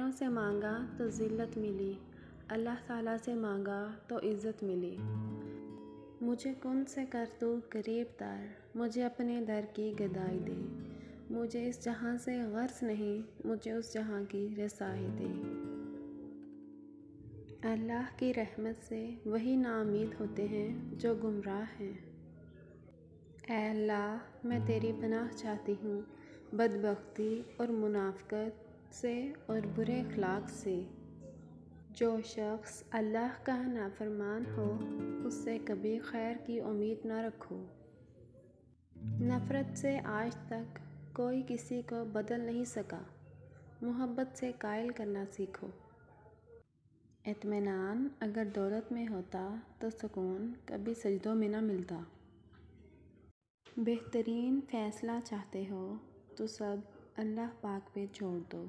غیروں سے مانگا تو ذلت ملی، اللہ تعالیٰ سے مانگا تو عزت ملی۔ مجھے کن سے کر تو قریب تر، مجھے اپنے در کی گدائی دے۔ مجھے اس جہاں سے غرض نہیں، مجھے اس جہاں کی رسائی دے۔ اللہ کی رحمت سے وہی ناامید ہوتے ہیں جو گمراہ ہیں۔ اے اللہ، میں تیری پناہ چاہتی ہوں بدبختی اور منافقت سے اور برے اخلاق سے۔ جو شخص اللہ کا نافرمان ہو، اس سے کبھی خیر کی امید نہ رکھو۔ نفرت سے آج تک کوئی کسی کو بدل نہیں سکا، محبت سے قائل کرنا سیکھو۔ اطمینان اگر دولت میں ہوتا تو سکون کبھی سجدوں میں نہ ملتا۔ بہترین فیصلہ چاہتے ہو تو سب اللہ پاک پہ چھوڑ دو۔